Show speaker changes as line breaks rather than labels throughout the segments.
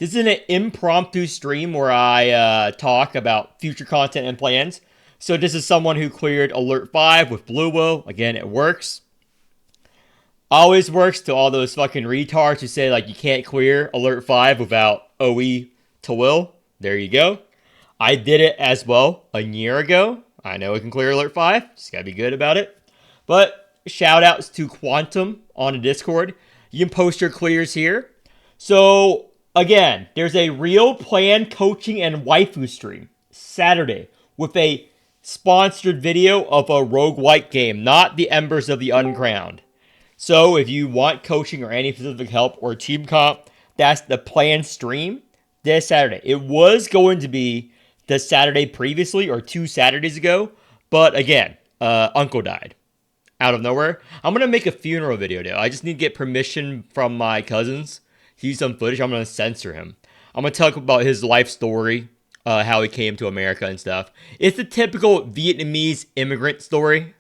This is an impromptu stream where I talk about future content and plans. So this is someone who cleared Alert 5 with Blue Will. Again, it works. Always works to all those fucking retards who say, like, you can't clear Alert 5 without OE to Will. There you go. I did it as well a year ago. I know I can clear Alert 5. Just gotta be good about it. But shout outs to Quantum on the Discord. You can post your clears here. So, again, there's a real plan coaching and waifu stream Saturday with a sponsored video of a roguelike game, not the Embers of the Uncrowned. So, if you want coaching or any specific help or team comp, that's the planned stream this Saturday. It was going to be the Saturday previously or 2 Saturdays ago, but again, Uncle died out of nowhere. I'm gonna make a funeral video though. I just need to get permission from my cousins to use some footage. I'm gonna censor him. I'm gonna talk about his life story, how he came to America and stuff. It's the typical Vietnamese immigrant story.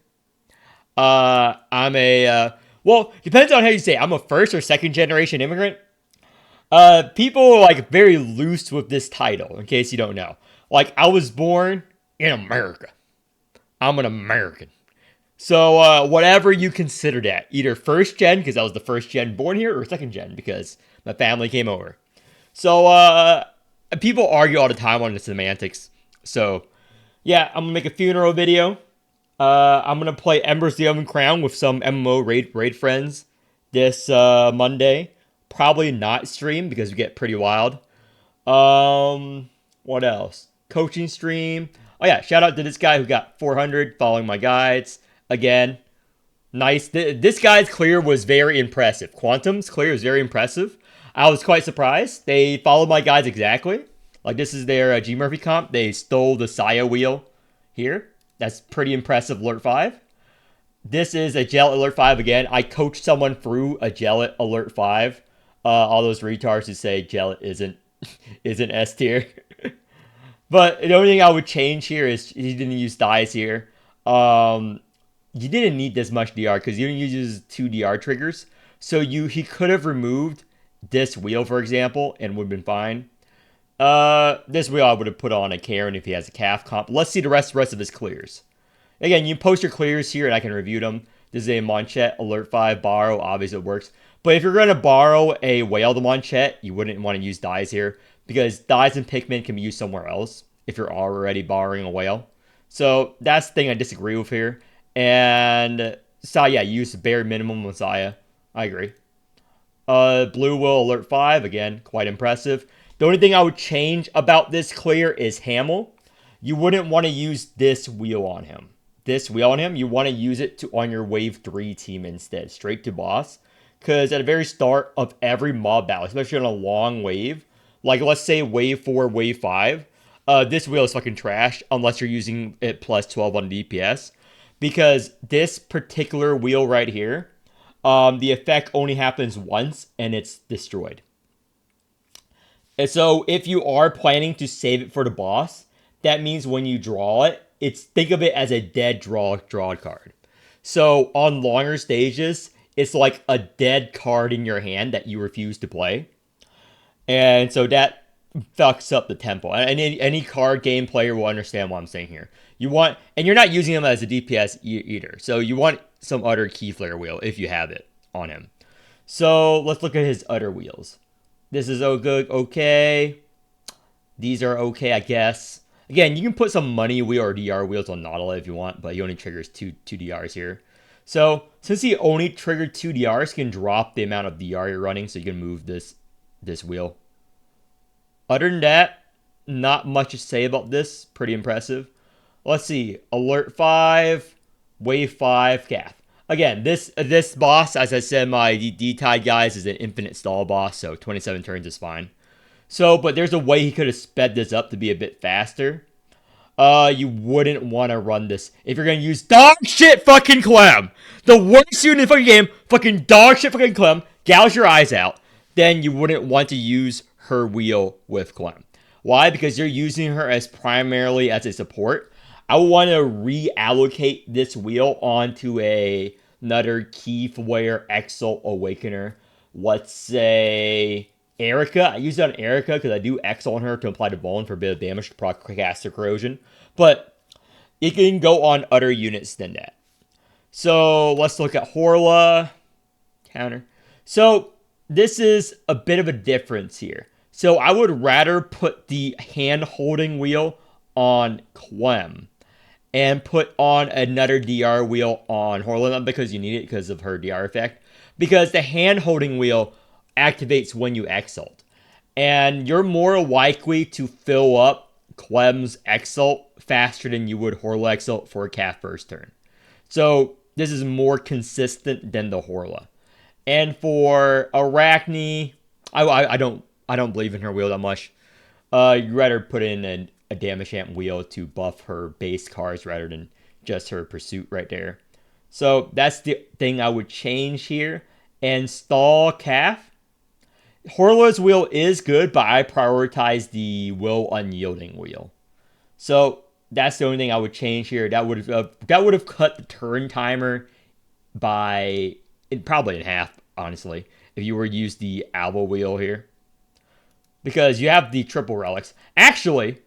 I'm a well, depends on how you say it. I'm a first or second generation immigrant. People are like very loose with this title, in case you don't know. Like, I was born in America. I'm an American. So, whatever you consider that. Either first gen, because I was the first gen born here, or second gen, because my family came over. So, people argue all the time on the semantics. So, yeah, I'm gonna make a funeral video. I'm gonna play Embers the Oven Crown with some MMO raid friends this Monday. Probably not stream because we get pretty wild. What else? Coaching stream. Oh yeah, shout out to this guy who got 400 following my guides. Again, nice. This guy's clear was very impressive. Quantum's clear was very impressive. I was quite surprised. They followed my guides exactly. Like, this is their G Murphy comp. They stole the Saya wheel here. That's pretty impressive, Alert 5. This is a Gel Alert 5 again. I coached someone through a Gel Alert 5. All those retards who say Gel isn't S tier. But the only thing I would change here is he didn't use dies here. You didn't need this much DR because you didn't use 2 DR triggers. So he could have removed this wheel, for example, and would have been fine. This wheel I would have put on a Karen if he has a calf comp. Let's see the rest of his clears. Again, you post your clears here and I can review them. This is a Monchette Alert 5 borrow. Obviously it works. But if you're going to borrow a whale to Monchette, you wouldn't want to use dies here. Because dies and Pikmin can be used somewhere else if you're already borrowing a whale. So that's the thing I disagree with here. And so yeah, use the bare minimum Messiah. I agree. Blue Will Alert 5, again, quite impressive. The only thing I would change about this clear is Hamel. You wouldn't want to use this wheel on him. You want to use it on your Wave 3 team instead, straight to boss. Because at the very start of every mob battle, especially on a long wave, like let's say Wave 4, Wave 5, this wheel is fucking trash unless you're using it plus 12 on DPS. Because this particular wheel right here, the effect only happens once and it's destroyed. And so if you are planning to save it for the boss, that means when you draw it, think of it as a dead draw card. So on longer stages, it's like a dead card in your hand that you refuse to play. And so that fucks up the tempo. And any card game player will understand what I'm saying here. And you're not using them as a DPS either. So you want some other Keyflare wheel if you have it on him. So let's look at his other wheels. This is okay. These are okay, I guess. Again, you can put some money wheel or DR wheels on Nautilus if you want, but he only triggers two DRs here. So since he only triggered 2 DRs, you can drop the amount of DR you're running, so you can move this wheel. Other than that, not much to say about this. Pretty impressive. Let's see. Alert 5, Wave 5, Calf. Again, this boss, as I said, my D-Tide guys, is an infinite stall boss, so 27 turns is fine. So, but there's a way he could have sped this up to be a bit faster. You wouldn't want to run this if you're going to use dog shit fucking Clem. The worst unit in the fucking game, fucking dog shit fucking Clem, gouge your eyes out. Then you wouldn't want to use her wheel with Clem. Why? Because you're using her as primarily as a support. I want to reallocate this wheel onto another Keyflare Exalt Awakener. Let's say Erica. I use it on Erica because I do X on her to apply to Bone for a bit of damage to proc caster corrosion. But it can go on other units than that. So let's look at Horla. Counter. So this is a bit of a difference here. So I would rather put the hand-holding wheel on Clem and put on another DR wheel on Horla, not because you need it because of her DR effect, because the hand-holding wheel activates when you exalt. And you're more likely to fill up Clem's exalt faster than you would Horla exalt for a calf first turn. So this is more consistent than the Horla. And for Arachne, I don't believe in her wheel that much. You'd rather put in a damage amp wheel to buff her base cards rather than just her pursuit right there. So that's the thing I would change here. And stall calf. Horla's wheel is good, but I prioritize the will unyielding wheel. So that's the only thing I would change here. That would have cut the turn timer by probably in half, honestly, if you were to use the Alba wheel here. Because you have the triple relics. Actually,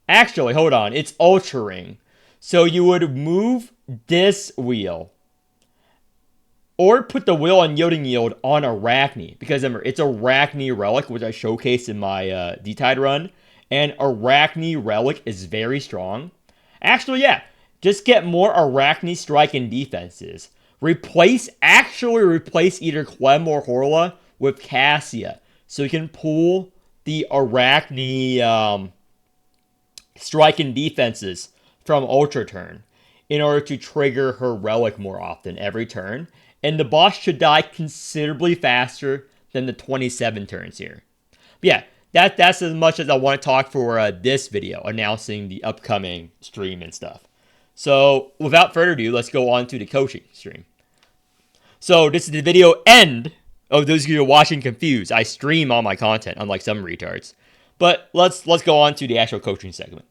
hold on. It's Ultra Ring. So you would move this wheel. Or put the wheel on Yielding Yield on Arachne. Because remember, it's Arachne Relic, which I showcased in my D-Tide run. And Arachne Relic is very strong. Actually, yeah. Just get more Arachne Strike and defenses. Replace either Clem or Horla with Cassia. So you can pull the Arachne strike and defenses from Ultra Turn in order to trigger her relic more often every turn. And the boss should die considerably faster than the 27 turns here. But yeah, that's as much as I want to talk for this video, announcing the upcoming stream and stuff. So without further ado, let's go on to the coaching stream. So this is the video end. Oh, those of you who are watching confused, I stream all my content, unlike some retards. But let's go on to the actual coaching segment.